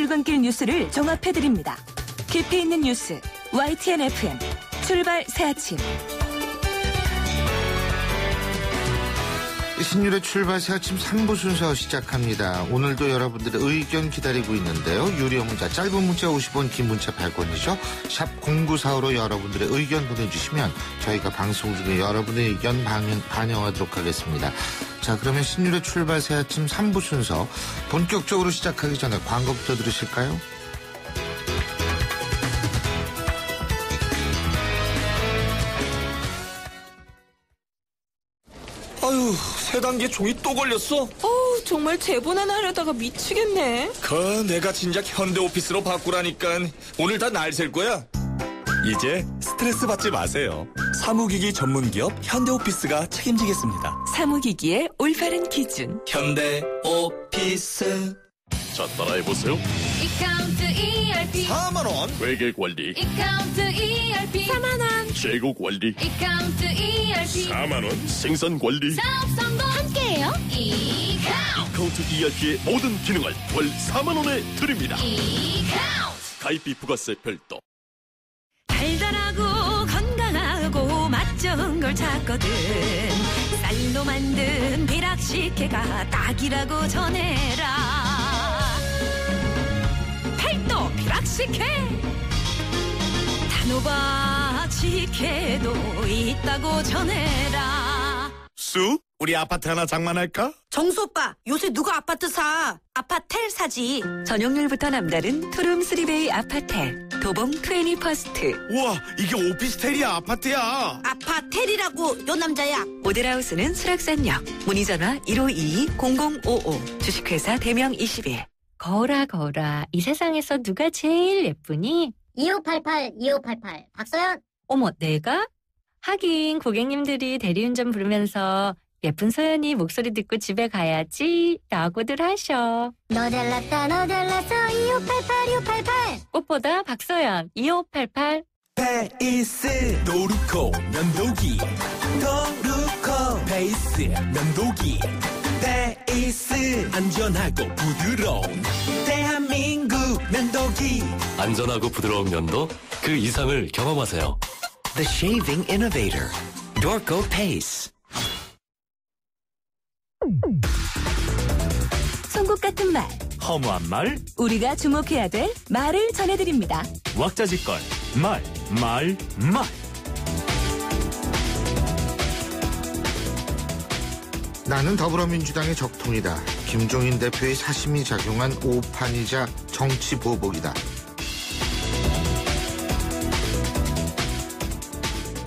출근길 뉴스를 종합해드립니다. 깊이 있는 뉴스 YTN FM 출발 새 아침. 신율의 출발 새 아침 3부 순서 시작합니다. 오늘도 여러분들의 의견 기다리고 있는데요. 유료 문자, 짧은 문자 50원, 긴 문자 100원이죠. 샵 0945로 여러분들의 의견 보내주시면 저희가 방송 중에 여러분의 의견 반영하도록 하겠습니다. 자, 그러면 신율의 출발 새 아침 3부 순서 본격적으로 시작하기 전에 광고부터 들으실까요? 아유, 세 단계 종이 또 걸렸어? 정말 제본 하나 하려다가 미치겠네. 내가 진작 현대오피스로 바꾸라니까. 오늘 다 날 셀 거야. 이제 스트레스 받지 마세요. 사무기기 전문기업 현대오피스가 책임지겠습니다. 사무기기의 올바른 기준 현대오피스. 자, 따라해보세요. 이카운트 ERP 4만원. 회계관리 이카운트 ERP 4만원. 재고관리 이카운트 ERP 4만원, 생산관리 사업 성공 함께해요. 이카운트 ERP의 모든 기능을 월 4만원에 드립니다. 이카운트 가입비 부가세 별도. 달달하고 건강하고 맛 좋은 걸 찾거든. 쌀로 만든 비락식혜가 딱이라고 전해라. 팔도 비락식혜, 단호박 식혜도 있다고 전해라. 쑥, 우리 아파트 하나 장만할까? 정수 오빠, 요새 누가 아파트 사? 아파텔 사지. 전용률부터 남다른 투룸 3베이 아파텔 도봉 21스트. 우와, 이게 오피스텔이야, 아파트야. 아파텔이라고, 요 남자야. 모델하우스는 수락산역. 문의전화 1522-0055. 주식회사 대명 21. 거울아 이 세상에서 누가 제일 예쁘니? 2588 박서연. 어머, 내가? 하긴 고객님들이 대리운전 부르면서 예쁜 소연이 목소리 듣고 집에 가야지 라고들 하셔. 너 잘났어 2588 꽃보다 박소연 2588. 페이스 도루코 면도기, 도루코 페이스 면도기, 페이스 안전하고 부드러운 대한민국 면도기. 안전하고 부드러운 면도 그 이상을 경험하세요. The Shaving Innovator, Dorco Pace. 송곳 같은 말, 허무한 말, 우리가 주목해야 될 말을 전해드립니다. 왁자지껄, 말. 나는 더불어민주당의 적통이다. 김종인 대표의 사심이 작용한 오판이자 정치 보복이다.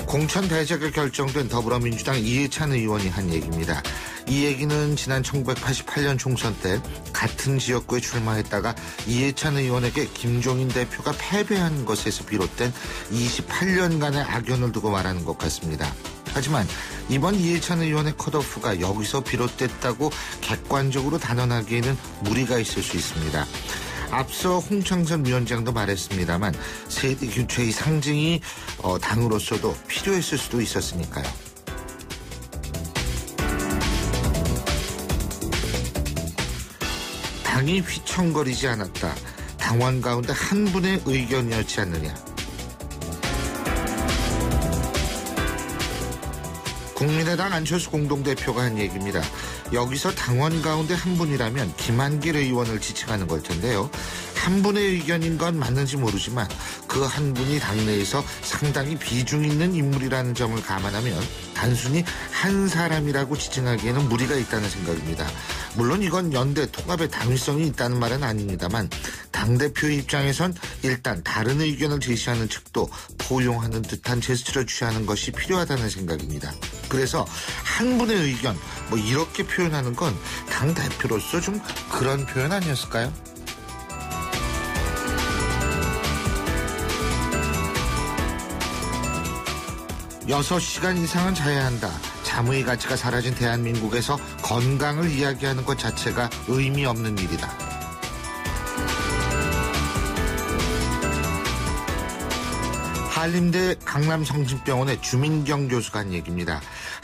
공천 대제가 결정된 더불어민주당 이해찬 의원이 한 얘기입니다. 이 얘기는 지난 1988년 총선 때 같은 지역구에 출마했다가 이해찬 의원에게 김종인 대표가 패배한 것에서 비롯된 28년간의 악연을 두고 말하는 것 같습니다. 하지만 이번 이해찬 의원의 컷오프가 여기서 비롯됐다고 객관적으로 단언하기에는 무리가 있을 수 있습니다. 앞서 홍창선 위원장도 말했습니다만 세대 교체의 상징이 당으로서도 필요했을 수도 있었으니까요. 당이 휘청거리지 않았다. 당원 가운데 한 분의 의견이었지 않느냐. 국민의당 안철수 공동대표가 한 얘기입니다. 여기서 당원 가운데 한 분이라면 김한길 의원을 지칭하는 걸 텐데요. 한 분의 의견인 건 맞는지 모르지만 그 한 분이 당내에서 상당히 비중 있는 인물이라는 점을 감안하면 단순히 한 사람이라고 지칭하기에는 무리가 있다는 생각입니다. 물론 이건 연대 통합의 당위성이 있다는 말은 아닙니다만 당대표의 입장에선 일단 다른 의견을 제시하는 측도 포용하는 듯한 제스처를 취하는 것이 필요하다는 생각입니다. 그래서 한 분의 의견 이렇게 표현하는 건 당대표로서 좀 그런 표현 아니었을까요? 6시간 이상은 자야 한다. 잠의 가치가 사라진 대한민국에서 건강을 이야기하는 것 자체가 의미 없는 일이다. 한림대 강남성심병원의 주민경 교수가 한 얘기입니다.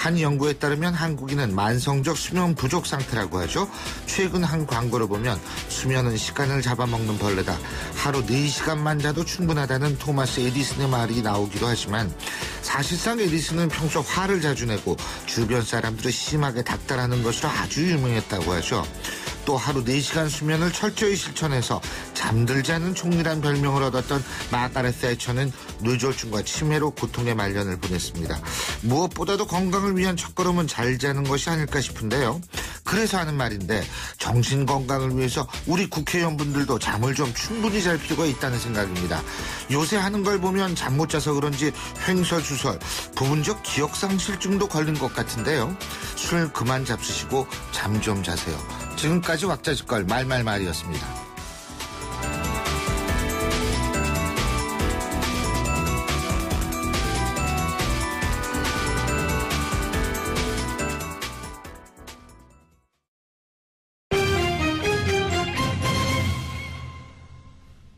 한 연구에 따르면 한국인은 만성적 수면 부족 상태라고 하죠. 최근 한 광고를 보면 수면은 시간을 잡아먹는 벌레다. 하루 4시간만 자도 충분하다는 토마스 에디슨의 말이 나오기도 하지만 사실상 에디슨은 평소 화를 자주 내고 주변 사람들을 심하게 닥달하는 것으로 아주 유명했다고 하죠. 또 하루 4시간 수면을 철저히 실천해서 잠들지 않는 총리란 별명을 얻었던 마가렛 세처는 뇌졸중과 치매로 고통의 말년을 보냈습니다. 무엇보다도 건강을 위한 첫걸음은 잘 자는 것이 아닐까 싶은데요. 그래서 하는 말인데 정신 건강을 위해서 우리 국회의원분들도 잠을 좀 충분히 잘 필요가 있다는 생각입니다. 요새 하는 걸 보면 잠 못 자서 그런지 횡설수설, 부분적 기억상실증도 걸린 것 같은데요. 술 그만 잡수시고 잠 좀 자세요. 지금까지 왁자지껄 말말말이었습니다.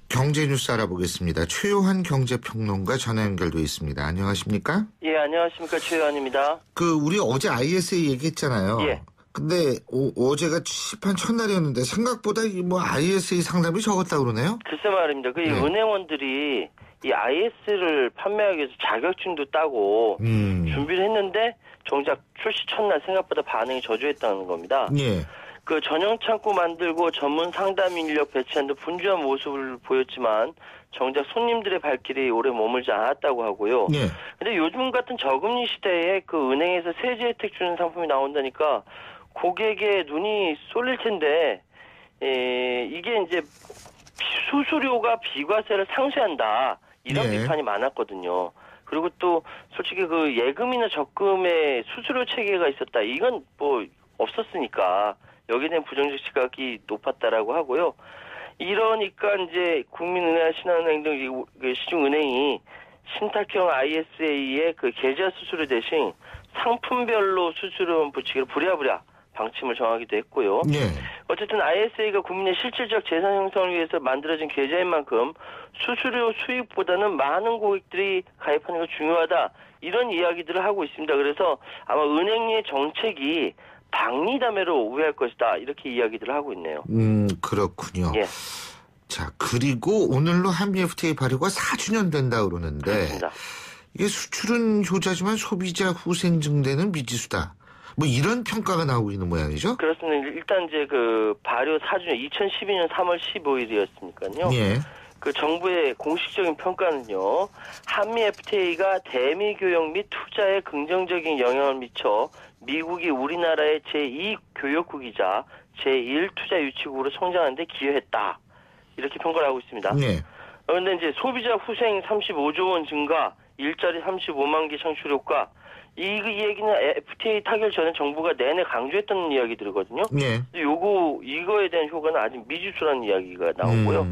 경제 뉴스 알아보겠습니다. 최요한 경제평론가 전화 연결돼 있습니다. 안녕하십니까? 예, 안녕하십니까. 최요한입니다. 우리 어제 ISA 얘기했잖아요. 예. 근데 어제가 시판 첫날이었는데 생각보다 ISA 상담이 적었다 그러네요? 글쎄 말입니다. 이 은행원들이 이 IS를 판매하기 위해서 자격증도 따고 준비를 했는데 정작 출시 첫날 생각보다 반응이 저조했다는 겁니다. 예. 전용 창구 만들고 전문 상담 인력 배치한 등 분주한 모습을 보였지만 정작 손님들의 발길이 오래 머물지 않았다고 하고요. 예. 근데 요즘 같은 저금리 시대에 은행에서 세제 혜택 주는 상품이 나온다니까 고객의 눈이 쏠릴 텐데, 이게 이제 수수료가 비과세를 상쇄한다. 이런 비판이 많았거든요. 그리고 또 솔직히 예금이나 적금에 수수료 체계가 있었다. 이건 없었으니까 여기에 대한 부정적 시각이 높았다라고 하고요. 이러니까 이제 국민은행, 신한은행 등 시중은행이 신탁형 ISA의 계좌 수수료 대신 상품별로 수수료만 붙이기로 부랴부랴 방침을 정하기도 했고요. 예. 어쨌든 ISA가 국민의 실질적 재산 형성을 위해서 만들어진 계좌인 만큼 수수료 수익보다는 많은 고객들이 가입하는 게 중요하다. 이런 이야기들을 하고 있습니다. 그래서 아마 은행의 정책이 박리담회로 오해할 것이다. 이렇게 이야기들을 하고 있네요. 그렇군요. 예. 자, 그리고 오늘로 한미 FTA 발효가 4주년 된다 그러는데 그렇습니다. 이게 수출은 효자지만 소비자 후생 증대는 미지수다. 이런 평가가 나오고 있는 모양이죠? 그렇습니다. 일단 이제 발효 4주년 2012년 3월 15일이었으니까요. 예. 정부의 공식적인 평가는요. 한미 FTA가 대미 교역 및 투자에 긍정적인 영향을 미쳐 미국이 우리나라의 제2 교역국이자 제1 투자 유치국으로 성장하는 데 기여했다. 이렇게 평가를 하고 있습니다. 네. 그런데 이제 소비자 후생 35조 원 증가, 일자리 35만 개 창출 효과, 이 얘기는 FTA 타결 전에 정부가 내내 강조했던 이야기들이거든요. 네. 이거에 대한 효과는 아직 미지수라는 이야기가 나오고요.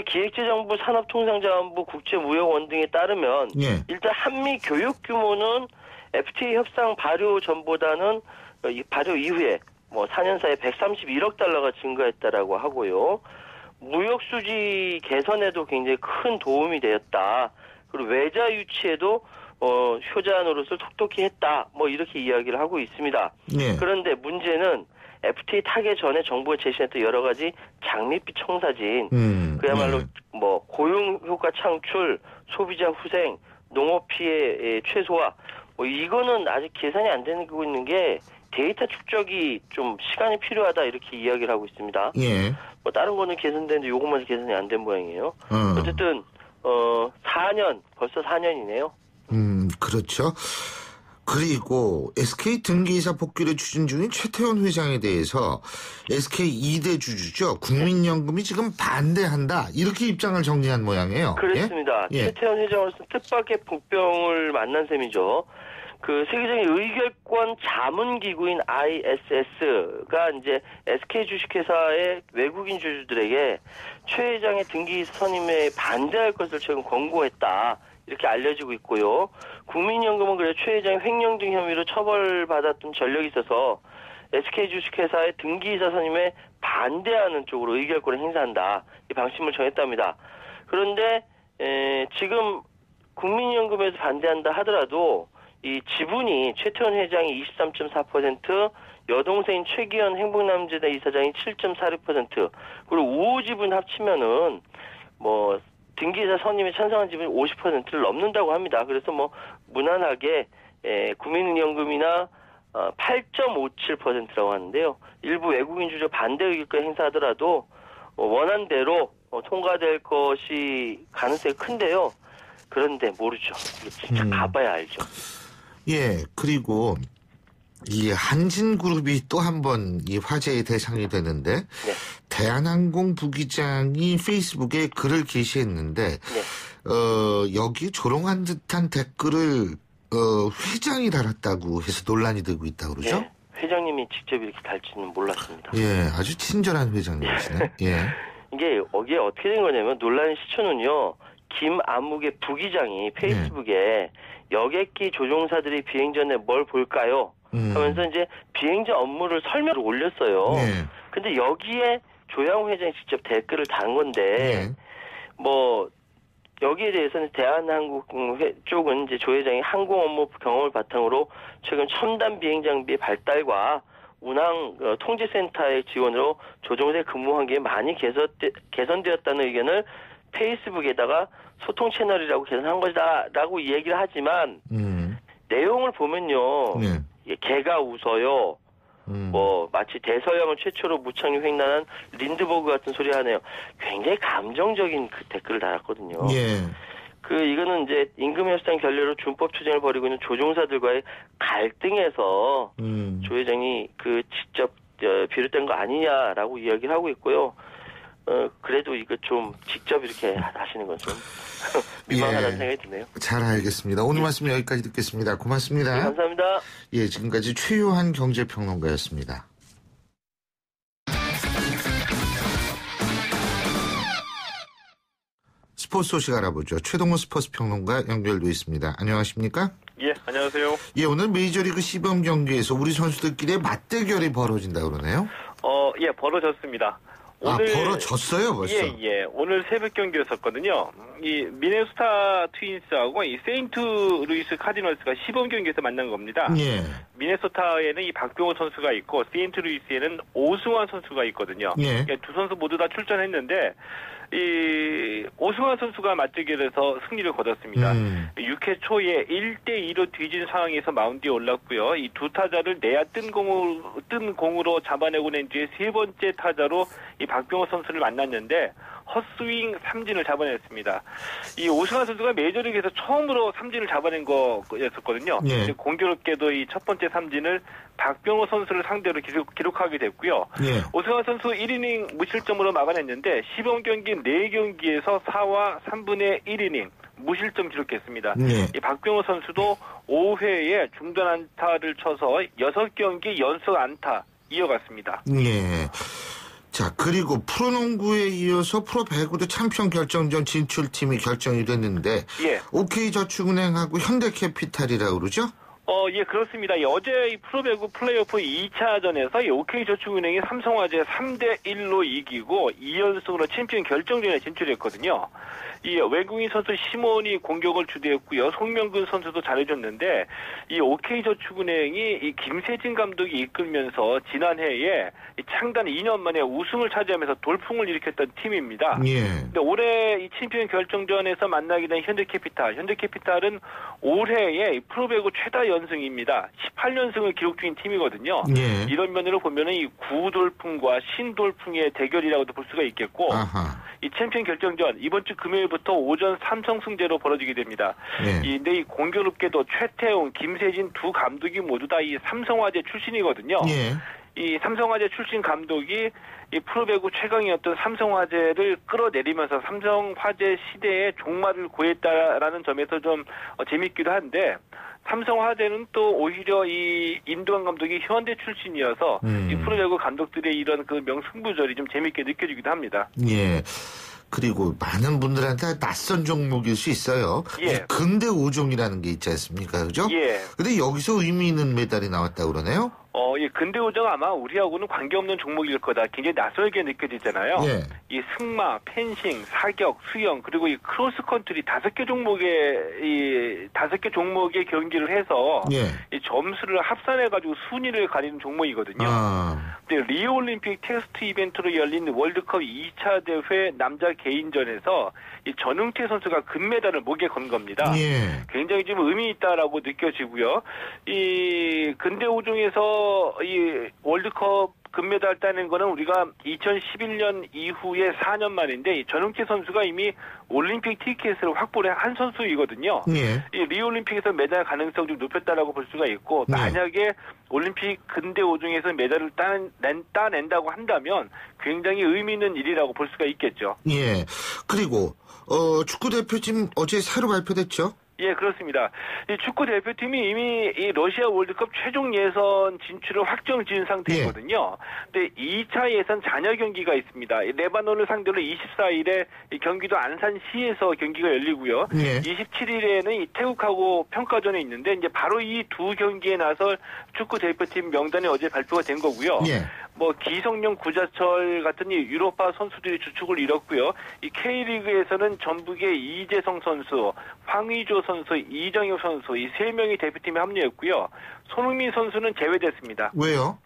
기획재정부, 산업통상자원부, 국제무역원 등에 따르면 일단 한미 교육 규모는 FTA 협상 발효 전보다는 발효 이후에 4년 사이에 131억 달러가 증가했다라고 하고요. 무역 수지 개선에도 굉장히 큰 도움이 되었다. 그리고 외자 유치에도 효자 노릇을 톡톡히 했다. 이렇게 이야기를 하고 있습니다. 그런데 문제는 FTA 타결 전에 정부가 제시했던 여러 가지 장밋빛 청사진, 그야말로 고용 효과 창출, 소비자 후생, 농업 피해 최소화, 이거는 아직 계산이 안 되고 있는 게 데이터 축적이 좀 시간이 필요하다 이렇게 이야기를 하고 있습니다. 예. 다른 거는 개선되는데 요것만 계산이 안 된 모양이에요. 어쨌든 4년, 벌써 4년이네요. 그렇죠. 그리고 SK 등기이사 복귀를 추진 중인 최태원 회장에 대해서 SK 2대 주주죠. 국민연금이 지금 반대한다. 이렇게 입장을 정리한 모양이에요. 그렇습니다. 예? 최태원 회장으로서 뜻밖의 복병을 만난 셈이죠. 세계적인 의결권 자문기구인 ISS가 이제 SK 주식회사의 외국인 주주들에게 최 회장의 등기이사 선임에 반대할 것을 최근 권고했다. 이렇게 알려지고 있고요. 국민연금은 그래 최 회장의 횡령 등 혐의로 처벌받았던 전력이 있어서 SK 주식회사의 등기이사 선임에 반대하는 쪽으로 의결권을 행사한다. 이 방침을 정했답니다. 그런데 지금 국민연금에서 반대한다 하더라도 이 지분이 최태원 회장이 23.4%, 여동생 최기현 행복남재단 이사장이 7.46%, 그리고 우호 지분 합치면은 뭐 등기이사 선임에 찬성한 지분이 50%를 넘는다고 합니다. 그래서 뭐 무난하게 국민은행연금이나 8.57%라고 하는데요. 일부 외국인 주주 반대 의견까지 행사하더라도 원안대로 통과될 것이 가능성이 큰데요. 그런데 모르죠. 이게 진짜 가봐야 알죠. 예, 그리고 이 한진그룹이 또 한 번 이 화제의 대상이 되는데 네. 대한항공 부기장이 페이스북에 글을 게시했는데 네. 여기 조롱한 듯한 댓글을 회장이 달았다고 해서 논란이 되고 있다고 그러죠? 네. 회장님이 직접 이렇게 달지는 몰랐습니다. 예, 아주 친절한 회장님이시네. 예. 이게 어떻게 된 거냐면 논란의 시초는요. 김안묵의 부기장이 페이스북에 여객기 조종사들이 비행 전에 뭘 볼까요? 하면서 이제 비행자 업무를 설명을 올렸어요. 네. 근데 여기에 조양호 회장이 직접 댓글을 단 건데 네. 뭐 여기에 대해서는 대한항공 쪽은 이제 조 회장이 항공 업무 경험을 바탕으로 최근 첨단 비행 장비의 발달과 운항 통제센터의 지원으로 조종사의 근무 환경이 많이 개선되었다는 의견을 페이스북에다가 소통 채널이라고 개선한 것이다라고 얘기를 하지만 내용을 보면요. 네. 개가 웃어요. 뭐 마치 대서양을 최초로 무착륙 횡단한 린드버그 같은 소리 하네요. 굉장히 감정적인 그 댓글을 달았거든요. 예. 이거는 이제 임금협상 결례로 준법 투쟁을 벌이고 있는 조종사들과의 갈등에서 조 회장이 직접 비롯된 거 아니냐라고 이야기를 하고 있고요. 그래도 이거 좀 직접 이렇게 하시는 건 좀 민망하다는 생각이 드네요. 잘 알겠습니다. 오늘 말씀 여기까지 듣겠습니다. 고맙습니다. 네, 감사합니다. 예, 지금까지 최요한 경제평론가였습니다. 스포츠 소식 알아보죠. 최동호 스포츠 평론가 연결돼 있습니다. 안녕하십니까? 예, 안녕하세요. 예, 오늘 메이저리그 시범 경기에서 우리 선수들끼리의 맞대결이 벌어진다 그러네요? 예, 벌어졌습니다. 오늘, 벌어졌어요, 벌써? 예. 오늘 새벽 경기였었거든요. 이 미네소타 트윈스하고 이 세인트 루이스 카디널스가 시범 경기에서 만난 겁니다. 예. 미네소타에는 이 박병호 선수가 있고 세인트 루이스에는 오승환 선수가 있거든요. 예. 두 선수 모두 다 출전했는데 이 오승환 선수가 맞대결에서 승리를 거뒀습니다. 6회 초에 1대2로 뒤진 상황에서 마운드에 올랐고요. 이 두 타자를 내야 뜬 공으로 잡아내고 난 뒤에 세 번째 타자로 이 박병호 선수를 만났는데 헛스윙 삼진을 잡아냈습니다. 이 오승환 선수가 메이저리그에서 처음으로 삼진을 잡아낸 거였었거든요. 예. 공교롭게도 이 첫 번째 삼진을 박병호 선수를 상대로 기록하게 됐고요. 예. 오승환 선수 1이닝 무실점으로 막아냈는데 시범 경기 4경기에서 4와 3분의 1이닝 무실점 기록했습니다. 예. 이 박병호 선수도 5회에 중단 안타를 쳐서 6경기 연속 안타 이어갔습니다. 예. 자, 그리고 프로농구에 이어서 프로배구도 챔피언 결정전 진출팀이 결정이 됐는데 예. OK저축은행하고 현대캐피탈이라고 그러죠? 예, 그렇습니다. 어제 이 프로배구 플레이오프 2차전에서 이 OK저축은행이 삼성화재 3대1로 이기고 2연승으로 챔피언 결정전에 진출했거든요. 이 외국인 선수 시몬이 공격을 주도했고요. 송명근 선수도 잘해줬는데 이 OK저축은행이 이 김세진 감독이 이끌면서 지난해에 이 창단 2년 만에 우승을 차지하면서 돌풍을 일으켰던 팀입니다. 예. 근데 올해 이 챔피언 결정전에서 만나게 된 현대캐피탈. 현대캐피탈은 올해의 프로배구 최다 연승입니다. 18연승을 기록 중인 팀이거든요. 예. 이런 면으로 보면은 이 구돌풍과 신돌풍의 대결이라고도 볼 수가 있겠고, 이 챔피언 결정전 이번 주 금요일부터 오전 3성승제로 벌어지게 됩니다. 예. 근데 이 공교롭게도 최태웅, 김세진 두 감독이 모두 다 이 삼성화재 출신이거든요. 예. 이 삼성화재 출신 감독이 이 프로배구 최강이었던 삼성화재를 끌어내리면서 삼성화재 시대의 종말을 고했다라는 점에서 좀 재밌기도 한데, 삼성화재는 또 오히려 이 임도환 감독이 현대 출신이어서 이 프로배구 감독들의 이런 그 명승부절이 좀 재밌게 느껴지기도 합니다. 예. 그리고 많은 분들한테 낯선 종목일 수 있어요. 예. 근대 5종이라는 게 있지 않습니까? 그죠? 예. 근데 여기서 의미 있는 메달이 나왔다고 그러네요? 예, 근대오정 아마 우리하고는 관계없는 종목일 거다. 굉장히 낯설게 느껴지잖아요. 예. 이 승마, 펜싱, 사격, 수영 그리고 이 크로스컨트리 5개 종목의 경기를 해서 예. 이 점수를 합산해가지고 순위를 가리는 종목이거든요. 근데 리오 올림픽 테스트 이벤트로 열린 월드컵 2차 대회 남자 개인전에서 이 전웅태 선수가 금메달을 목에 건 겁니다. 예. 굉장히 좀 의미 있다라고 느껴지고요. 이 근대오종에서 이 월드컵 금메달 따는 거는 우리가 2011년 이후에 4년 만인데 이 전웅태 선수가 이미 올림픽 티켓을 확보를 한 선수이거든요. 예. 이 리오올림픽에서 메달 가능성 좀 높였다라고 볼 수가 있고 네. 만약에 올림픽 근대오종에서 메달을 따낸다고 한다면 굉장히 의미 있는 일이라고 볼 수가 있겠죠. 예. 그리고 축구 대표팀 어제 새로 발표됐죠? 예, 그렇습니다. 이 축구 대표팀이 이미 이 러시아 월드컵 최종 예선 진출을 확정 지은 상태이거든요. 근데 2차 예선 잔여 경기가 있습니다. 이 레바논을 상대로 24일에 이 경기도 안산시에서 경기가 열리고요. 27일에는 이 태국하고 평가전에 있는데 이제 바로 이 두 경기에 나설 축구 대표팀 명단이 어제 발표가 된 거고요. 뭐 기성용, 구자철 같은 이 유로파 선수들이 주축을 이뤘고요. 이 K리그에서는 전북의 이재성 선수, 황의조 선수, 이정효 선수 이 3명이 대표팀에 합류했고요. 손흥민 선수는 제외됐습니다. 왜요?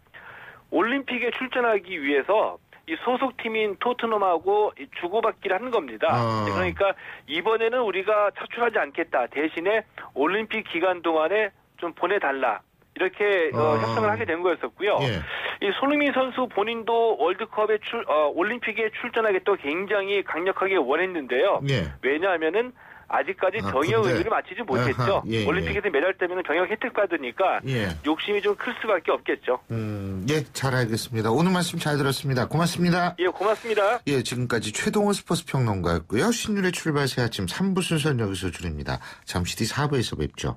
올림픽에 출전하기 위해서 이 소속팀인 토트넘하고 주고받기를 하는 겁니다. 그러니까 이번에는 우리가 차출하지 않겠다. 대신에 올림픽 기간 동안에 좀 보내달라. 이렇게 협상을 하게 된 거였었고요. 이 손흥민 선수 본인도 월드컵에 올림픽에 출전하겠다고 굉장히 강력하게 원했는데요. 왜냐하면은 아직까지 병역 의무를 마치지 못했죠. 올림픽에서 메달 따면 병역 혜택 받으니까 욕심이 좀 클 수밖에 없겠죠. 예, 잘 알겠습니다. 오늘 말씀 잘 들었습니다. 고맙습니다. 예, 고맙습니다. 예, 지금까지 최동호 스포츠 평론가였고요. 신율의 출발 새 아침 3부 순서는 여기서 줄입니다. 잠시 뒤 4부에서 뵙죠.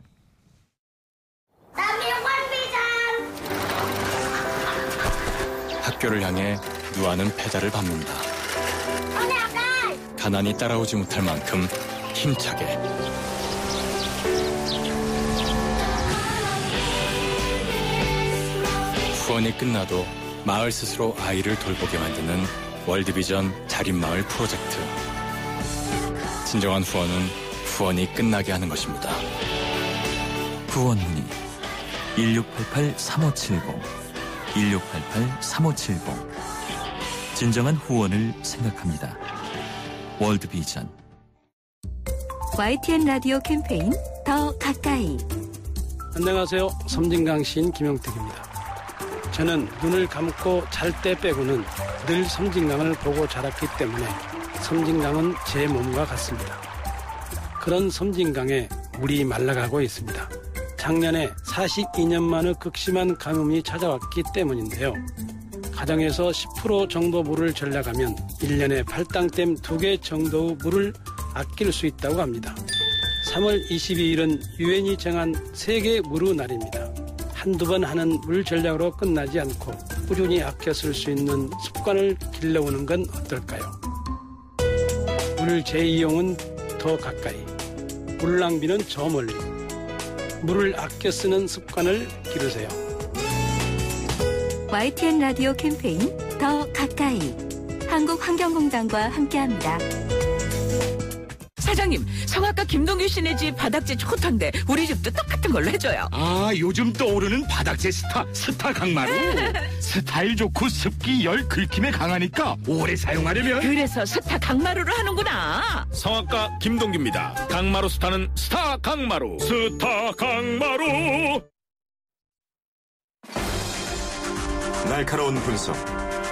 학교를 향해 누아는 페달을 밟는다. 가난이 따라오지 못할 만큼 힘차게. 후원이 끝나도 마을 스스로 아이를 돌보게 만드는 월드비전 자립마을 프로젝트. 진정한 후원은 후원이 끝나게 하는 것입니다. 후원 문의 1688-3570 1688-3570 진정한 후원을 생각합니다. 월드비전. YTN 라디오 캠페인 더 가까이. 안녕하세요. 섬진강 시인 김용택입니다. 저는 눈을 감고 잘 때 빼고는 늘 섬진강을 보고 자랐기 때문에 섬진강은 제 몸과 같습니다. 그런 섬진강에 물이 말라가고 있습니다. 작년에 42년 만의 극심한 가뭄이 찾아왔기 때문인데요. 가정에서 10% 정도 물을 절약하면 1년에 팔당댐 2개 정도의 물을 아낄 수 있다고 합니다. 3월 22일은 유엔이 정한 세계 물의 날입니다. 한두 번 하는 물 전략으로 끝나지 않고 꾸준히 아껴 쓸 수 있는 습관을 길러오는 건 어떨까요? 물 재이용은 더 가까이, 물 낭비는 저 멀리. 물을 아껴 쓰는 습관을 기르세요. YTN 라디오 캠페인 더 가까이. 한국환경공단과 함께합니다. 사장님, 성악가 김동규 씨네 집 바닥재 좋던데 우리 집도 똑같은 걸로 해줘요. 아, 요즘 떠오르는 바닥재 스타 강마루. 스타일 좋고 습기 열 긁힘에 강하니까 오래 사용하려면 그래서 스타 강마루로 하는구나. 성악가 김동규입니다. 강마루 스타는 스타 강마루. 스타 강마루. 날카로운 분석,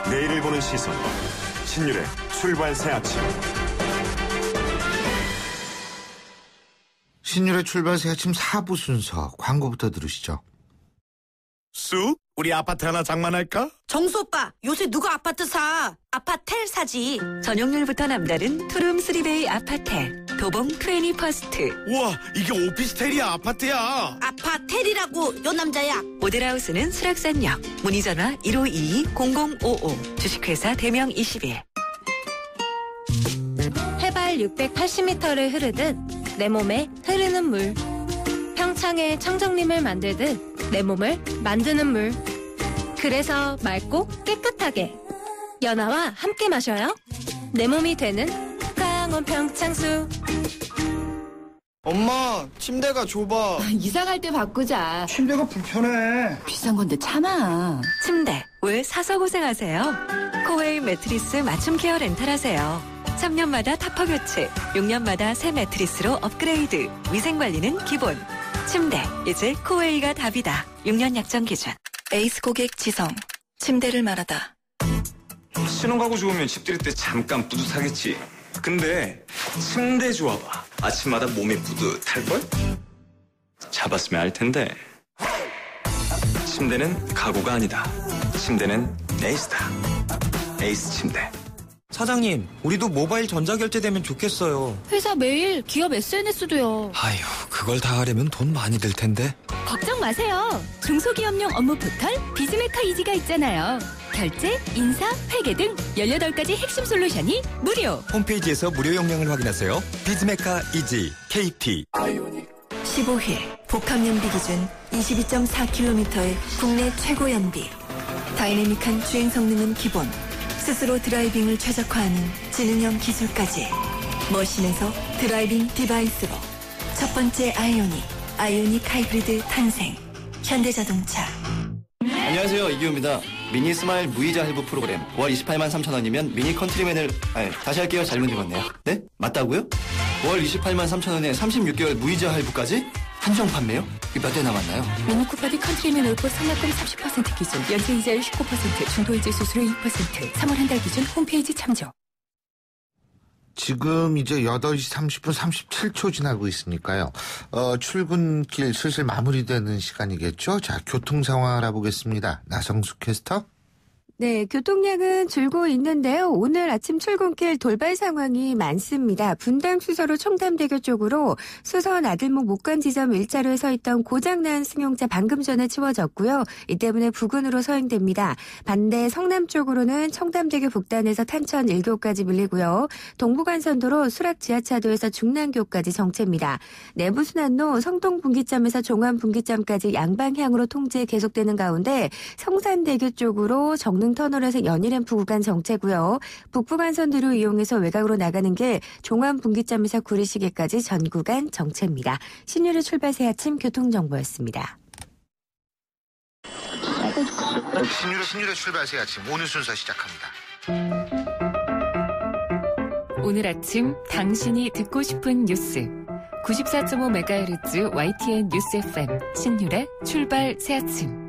내일을 보는 시선. 신율의 출발 새 아침. 신율의 출발 새 아침 4부 순서 광고부터 들으시죠. 쑥? 우리 아파트 하나 장만할까? 정수 오빠, 요새 누가 아파트 사? 아파텔 사지. 전용률부터 남다른 투룸 3베이 아파텔 도봉 21스트. 우와, 이게 오피스텔이야 아파트야. 아파텔이라고 요 남자야. 모델하우스는 수락산역. 문의전화 1522-0055. 주식회사 대명 21. 해발 680m를 흐르듯 내 몸에 흐르는 물. 평창에 청정림을 만들듯 내 몸을 만드는 물. 그래서 맑고 깨끗하게 연아와 함께 마셔요. 내 몸이 되는 강원 평창수. 엄마, 침대가 좁아. 이사 갈 때 바꾸자. 침대가 불편해. 비싼 건데 참아. 침대 왜 사서 고생하세요? 코웨이 매트리스 맞춤 케어 렌탈하세요. 3년마다 타퍼 교체, 6년마다 새 매트리스로 업그레이드. 위생관리는 기본. 침대 이제 코웨이가 답이다. 6년 약정 기준. 에이스 고객 지성. 침대를 말하다. 신혼가구 좋으면 집들일 때 잠깐 뿌듯하겠지. 근데 침대 좋아봐. 아침마다 몸이 뿌듯할걸? 잡았으면 알 텐데. 침대는 가구가 아니다. 침대는 에이스다. 에이스 침대. 사장님, 우리도 모바일 전자결제되면 좋겠어요. 회사 메일, 기업 SNS도요. 아휴, 그걸 다 하려면 돈 많이 들 텐데. 걱정 마세요. 중소기업용 업무 포털 비즈메카 이지가 있잖아요. 결제, 인사, 회계 등 18가지 핵심 솔루션이 무료. 홈페이지에서 무료 용량을 확인하세요. 비즈메카 이지 KT. 15회 복합연비 기준 22.4km의 국내 최고 연비. 다이내믹한 주행 성능은 기본. 스스로 드라이빙을 최적화하는 지능형 기술까지. 머신에서 드라이빙 디바이스로 첫 번째 아이오닉 하이브리드 탄생. 현대자동차. 안녕하세요, 이기호입니다. 미니 스마일 무이자 할부 프로그램 월 28만 3천 원이면 미니 컨트리맨을 다시 할게요. 잘못 읽었네요. 네? 맞다고요? 월 28만 3천 원에 36개월 무이자 할부까지? 한정 판매요? 이게 몇 대 남았나요? 미니 쿠파디 컨트리맨 올포 상납금 30% 기준, 연체 이자율 19%, 중도이자 수수료 2%, 3월 한 달 기준 홈페이지 참조. 지금 이제 8시 30분 37초 지나고 있으니까요. 출근길 슬슬 마무리되는 시간이겠죠. 자, 교통 상황 알아보겠습니다. 나성수 캐스터. 네, 교통량은 줄고 있는데요. 오늘 아침 출근길 돌발 상황이 많습니다. 분당 수서로 청담대교 쪽으로 수서 나들목 목간 지점 1차로에 서 있던 고장난 승용차 방금 전에 치워졌고요. 이 때문에 부근으로 서행됩니다. 반대 성남 쪽으로는 청담대교 북단에서 탄천 1교까지 밀리고요. 동부간선도로 수락 지하차도에서 중랑교까지 정체입니다. 내부순환로 성동분기점에서 종암분기점까지 양방향으로 통제 계속되는 가운데 성산대교 쪽으로 정릉 터널에서 연희램프 구간 정체고요. 북부간선도로 이용해서 외곽으로 나가는 길 종암분기점에서 구리시계까지 전 구간 정체입니다. 신유리 출발 새 아침 교통정보였습니다. 신유리 출발 새 아침 오늘 순서 시작합니다. 오늘 아침 당신이 듣고 싶은 뉴스 94.5MHz YTN 뉴스 FM 신유의 출발 새 아침.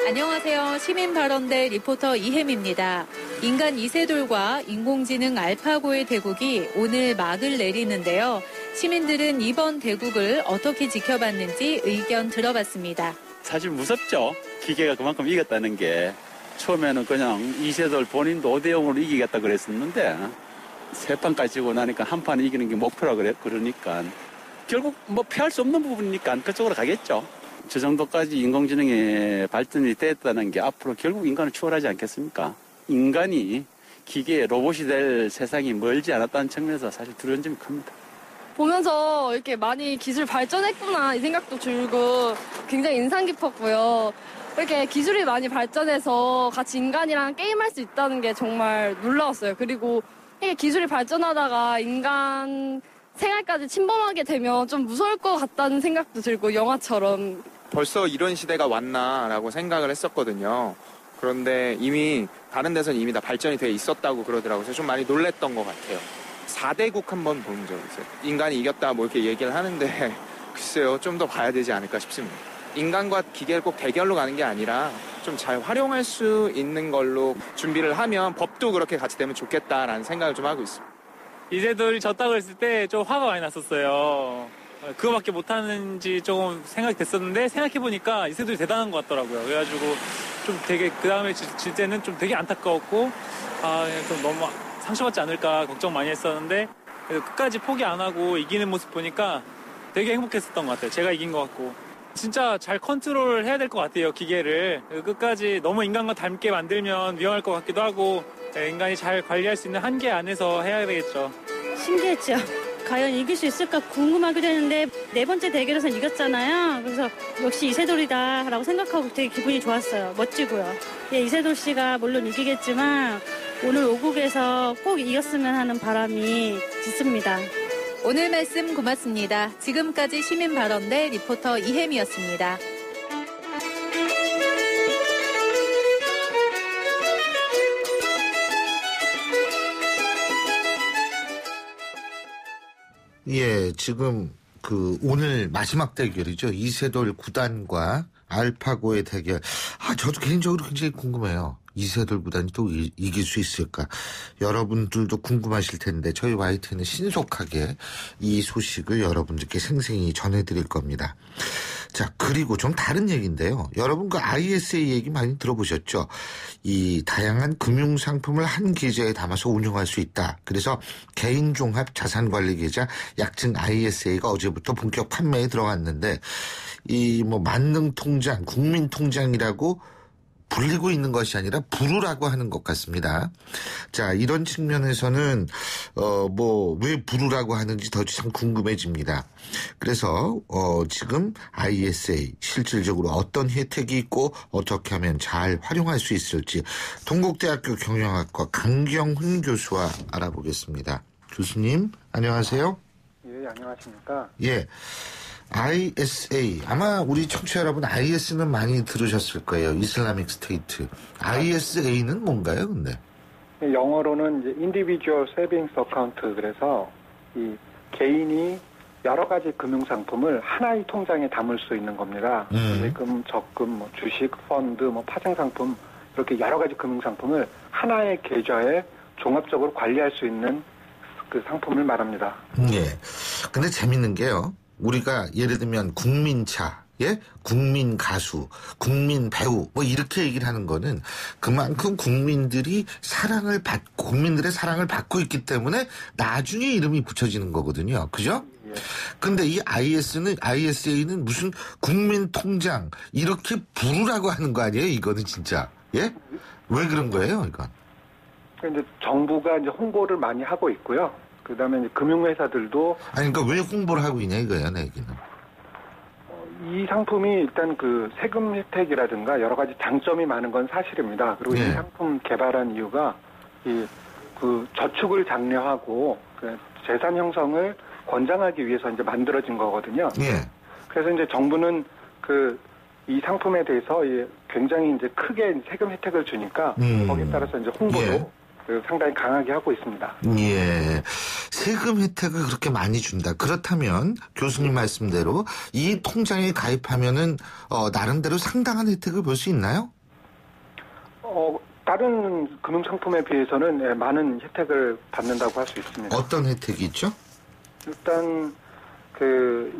안녕하세요. 시민발언대 리포터 이혜미입니다. 인간 이세돌과 인공지능 알파고의 대국이 오늘 막을 내리는데요. 시민들은 이번 대국을 어떻게 지켜봤는지 의견 들어봤습니다. 사실 무섭죠. 기계가 그만큼 이겼다는 게. 처음에는 그냥 이세돌 본인도 5대0으로 이기겠다 그랬었는데 세 판까지 지고 나니까 한 판 이기는 게 목표라 그러니까 결국 뭐 피할 수 없는 부분이니까 그쪽으로 가겠죠. 저 정도까지 인공지능의 발전이 됐다는 게 앞으로 결국 인간을 추월하지 않겠습니까? 인간이 기계, 로봇이 될 세상이 멀지 않았다는 측면에서 사실 두려운 점이 큽니다. 보면서 이렇게 많이 기술 발전했구나 이 생각도 들고 굉장히 인상 깊었고요. 이렇게 기술이 많이 발전해서 같이 인간이랑 게임할 수 있다는 게 정말 놀라웠어요. 그리고 이게 기술이 발전하다가 인간 생활까지 침범하게 되면 좀 무서울 것 같다는 생각도 들고 영화처럼. 벌써 이런 시대가 왔나라고 생각을 했었거든요. 그런데 이미 다른 데서는 이미 다 발전이 돼 있었다고 그러더라고요. 그래서 좀 많이 놀랬던 것 같아요. 4대국 한번 본 적 있어요. 인간이 이겼다 뭐 이렇게 얘기를 하는데 글쎄요, 좀 더 봐야 되지 않을까 싶습니다. 인간과 기계를 꼭 대결로 가는 게 아니라 좀 잘 활용할 수 있는 걸로 준비를 하면 법도 그렇게 같이 되면 좋겠다라는 생각을 좀 하고 있습니다. 이세돌이 졌다고 했을 때 좀 화가 많이 났었어요. 그거밖에 못하는지 조금 생각이 됐었는데 생각해보니까 이세돌이 대단한 것 같더라고요. 그래가지고 좀 되게 그 다음에 질 때는 좀 되게 안타까웠고 좀 너무 상처받지 않을까 걱정 많이 했었는데 그래도 끝까지 포기 안 하고 이기는 모습 보니까 되게 행복했었던 것 같아요. 제가 이긴 것 같고. 진짜 잘 컨트롤 해야 될 것 같아요, 기계를. 끝까지 너무 인간과 닮게 만들면 위험할 것 같기도 하고, 인간이 잘 관리할 수 있는 한계 안에서 해야 되겠죠. 신기했죠. 과연 이길 수 있을까 궁금하기도 했는데 4번째 대결에서 이겼잖아요. 그래서 역시 이세돌이다라고 생각하고 되게 기분이 좋았어요. 멋지고요. 예, 이세돌 씨가 물론 이기겠지만 오늘 5국에서 꼭 이겼으면 하는 바람이 짙습니다. 오늘 말씀 고맙습니다. 지금까지 시민발언대 리포터 이혜미였습니다. 예, 지금 오늘 마지막 대결이죠. 이세돌 9단과 알파고의 대결. 저도 개인적으로 굉장히 궁금해요. 이세돌 구단이 또 이길 수 있을까? 여러분들도 궁금하실 텐데 저희 YTN은 신속하게 이 소식을 여러분들께 생생히 전해드릴 겁니다. 자, 그리고 좀 다른 얘기인데요. 여러분 ISA 얘기 많이 들어보셨죠? 이 다양한 금융상품을 한 계좌에 담아서 운용할 수 있다. 그래서 개인종합 자산관리계좌 약칭 ISA가 어제부터 본격 판매에 들어갔는데 만능통장, 국민통장이라고 불리고 있는 것이 아니라 부르라고 하는 것 같습니다. 자, 이런 측면에서는 왜 부르라고 하는지 더 참 궁금해집니다. 그래서 지금 ISA 실질적으로 어떤 혜택이 있고 어떻게 하면 잘 활용할 수 있을지 동국대학교 경영학과 강경훈 교수와 알아보겠습니다. 교수님, 안녕하세요. 예, 안녕하십니까. 예. ISA, 아마 우리 청취자 여러분 IS는 많이 들으셨을 거예요. 이슬라믹 스테이트. ISA는 뭔가요, 근데? 영어로는 이제 Individual Savings Account, 그래서 이 개인이 여러 가지 금융상품을 하나의 통장에 담을 수 있는 겁니다. 예금, 적금, 주식, 펀드, 파생상품, 이렇게 여러 가지 금융상품을 하나의 계좌에 종합적으로 관리할 수 있는 그 상품을 말합니다. 예. 근데 재밌는 게요. 우리가 예를 들면 국민차, 예? 국민 가수, 국민 배우, 이렇게 얘기를 하는 거는 그만큼 국민들의 사랑을 받고 있기 때문에 나중에 이름이 붙여지는 거거든요. 그죠? 근데 이 ISA는 무슨 국민 통장, 이렇게 부르라고 하는 거 아니에요? 이거는 진짜. 예? 왜 그런 거예요, 이건? 이제 정부가 이제 홍보를 많이 하고 있고요. 그 다음에 이제 금융회사들도. 그러니까 왜 홍보를 하고 있냐 이거야, 내 얘기는. 이 상품이 일단 세금 혜택이라든가 여러 가지 장점이 많은 건 사실입니다. 그리고 이 상품 개발한 이유가 저축을 장려하고 재산 형성을 권장하기 위해서 이제 만들어진 거거든요. 예. 그래서 이제 정부는 이 상품에 대해서 굉장히 이제 크게 세금 혜택을 주니까 거기에 따라서 이제 홍보도 상당히 강하게 하고 있습니다. 예. 세금 혜택을 그렇게 많이 준다. 그렇다면 교수님 말씀대로 이 통장에 가입하면은 나름대로 상당한 혜택을 볼 수 있나요? 다른 금융상품에 비해서는 많은 혜택을 받는다고 할 수 있습니다. 어떤 혜택이 있죠? 일단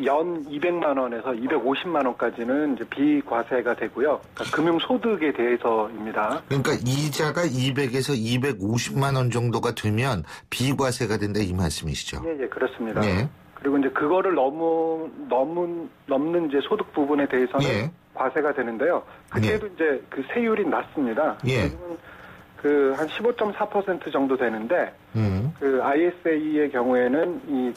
연 200만 원에서 250만 원까지는 이제 비과세가 되고요. 그러니까 금융소득에 대해서입니다. 그러니까 이자가 200에서 250만 원 정도가 되면 비과세가 된다 이 말씀이시죠? 예, 그렇습니다. 예. 그리고 이제 그거를 넘는 이제 소득 부분에 대해서는 과세가 되는데요. 그때도 이제 세율이 낮습니다. 예. 한 15.4% 정도 되는데 ISA의 경우에는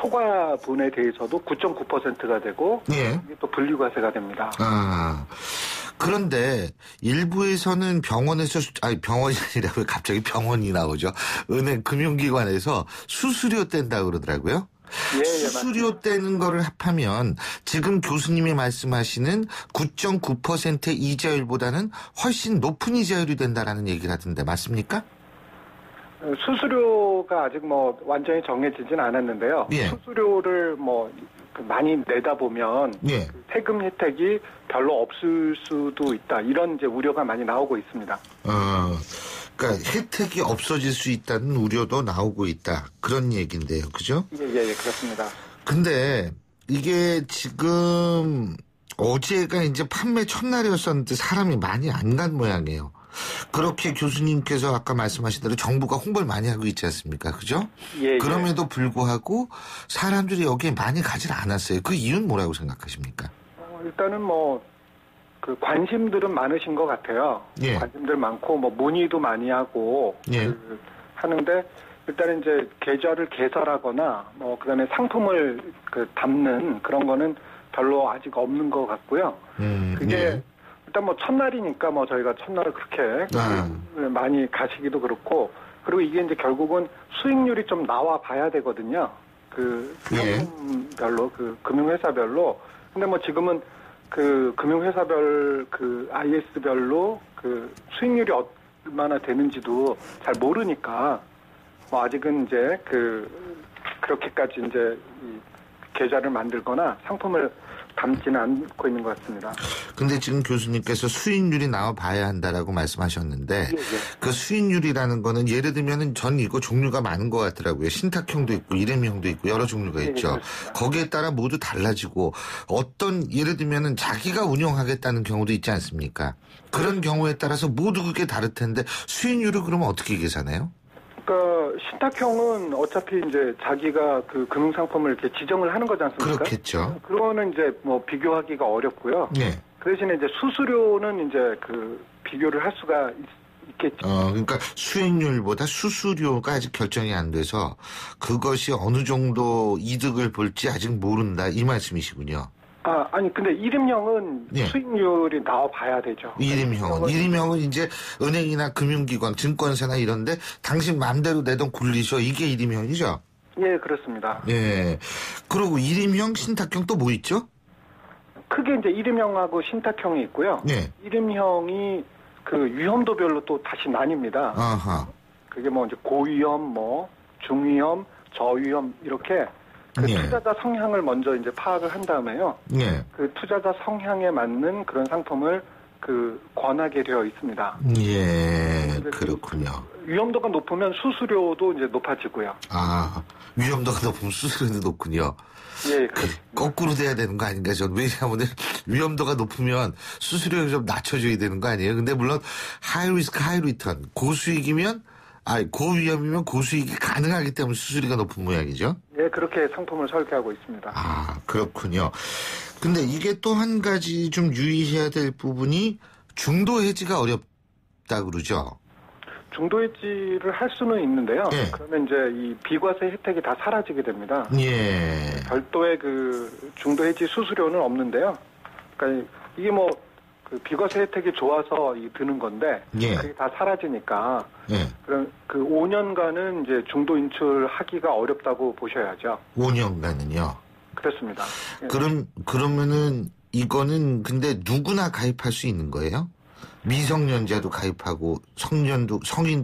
초과분에 대해서도 9.9%가 되고 이게 또 분리과세가 됩니다. 그런데 일부에서는 병원이 아니라 왜 갑자기 병원이 나오죠? 은행 금융기관에서 수수료 뗀다 그러더라고요. 수수료 떼는 거를 합하면 지금 교수님이 말씀하시는 9.9%의 이자율보다는 훨씬 높은 이자율이 된다라는 얘기를 하던데 맞습니까? 수수료가 아직 완전히 정해지진 않았는데요. 수수료를 많이 내다 보면 세금 혜택이 별로 없을 수도 있다. 이런 이제 우려가 많이 나오고 있습니다. 그러니까 혜택이 없어질 수 있다는 우려도 나오고 있다. 그런 얘기인데요. 그죠? 예, 그렇습니다. 근데 이게 지금 어제가 이제 판매 첫날이었었는데 사람이 많이 안 간 모양이에요. 그렇게 교수님께서 아까 말씀하신 대로 정부가 홍보를 많이 하고 있지 않습니까? 그죠? 예, 그럼에도 불구하고 사람들이 여기에 많이 가지 않았어요. 그 이유는 뭐라고 생각하십니까? 일단은 뭐, 그 관심들은 많으신 것 같아요. 예. 관심들 많고, 뭐, 문의도 많이 하고, 예. 하는데, 일단은 이제 계좌를 개설하거나, 뭐, 그 다음에 상품을 담는 그런 거는 별로 아직 없는 것 같고요. 그게, 예. 일단 뭐 첫날이니까 뭐 저희가 첫날을 그렇게 많이 가시기도 그렇고, 그리고 이게 이제 결국은 수익률이 좀 나와 봐야 되거든요. 그 상품별로, 그 금융회사별로. 근데 뭐 지금은 그 금융회사별 그 IS별로 그 수익률이 얼마나 되는지도 잘 모르니까 뭐 아직은 이제 그렇게까지 이제 이 계좌를 만들거나 상품을 담지는 않고 있는 것 같습니다. 근데 지금 교수님께서 수익률이 나와 봐야 한다라고 말씀하셨는데 그 수익률이라는 거는 예를 들면은 전 이거 종류가 많은 것 같더라고요. 신탁형도 있고 일회형도 있고 여러 종류가 있죠. 거기에 따라 모두 달라지고 어떤 예를 들면은 자기가 운영하겠다는 경우도 있지 않습니까? 그런 경우에 따라서 모두 그게 다를 텐데 수익률을 그러면 어떻게 계산해요? 그러니까 신탁형은 어차피 이제 자기가 그 금융상품을 이렇게 지정을 하는 거지 않습니까? 그렇겠죠. 그거는 이제 뭐 비교하기가 어렵고요. 네. 그 대신에 이제 수수료는 이제 그 비교를 할 수가 있겠죠. 그러니까 수익률보다 수수료가 아직 결정이 안 돼서 그것이 어느 정도 이득을 볼지 아직 모른다 이 말씀이시군요. 아니 근데 일임형은 예. 수익률이 나와 봐야 되죠. 일임형은 이제 은행이나 금융기관, 증권사나 이런데 당신 마음대로 내돈 굴리셔 이게 일임형이죠? 예, 그렇습니다. 예. 그리고 일임형, 신탁형 또 뭐 있죠? 크게 이제 일임형하고 신탁형이 있고요. 예. 일임형이 그 위험도별로 또 다시 나뉩니다. 아하. 그게 뭐 이제 고위험, 뭐 중위험, 저위험 이렇게 그 투자자 성향을 먼저 이제 파악을 한 다음에요. 예. 그 투자자 성향에 맞는 그런 상품을 그 권하게 되어 있습니다. 예, 그렇군요. 위험도가 높으면 수수료도 이제 높아지고요. 위험도가 높으면 수수료도 높군요. 예, 거꾸로 돼야 되는 거 아닌가? 전 왜냐하면 위험도가 높으면 수수료를 좀 낮춰줘야 되는 거 아니에요? 근데 물론 하이 리스크 하이 리턴 고수익이면 고위험이면 고수익이 가능하기 때문에 수수료가 높은 모양이죠? 예, 그렇게 상품을 설계하고 있습니다. 그렇군요. 근데 이게 또 한 가지 좀 유의해야 될 부분이 중도 해지가 어렵다 그러죠? 중도 해지를 할 수는 있는데요. 예. 그러면 이제 이 비과세 혜택이 다 사라지게 됩니다. 예. 별도의 그 중도 해지 수수료는 없는데요. 그러니까 이게 뭐 그 비과세 혜택이 좋아서 드는 건데 예. 그게 다 사라지니까 예. 그럼 그 5년간은 이제 중도 인출하기가 어렵다고 보셔야죠. 5년간은요? 그렇습니다. 예. 그러면은 이거는 근데 누구나 가입할 수 있는 거예요? 미성년자도 가입하고 성인도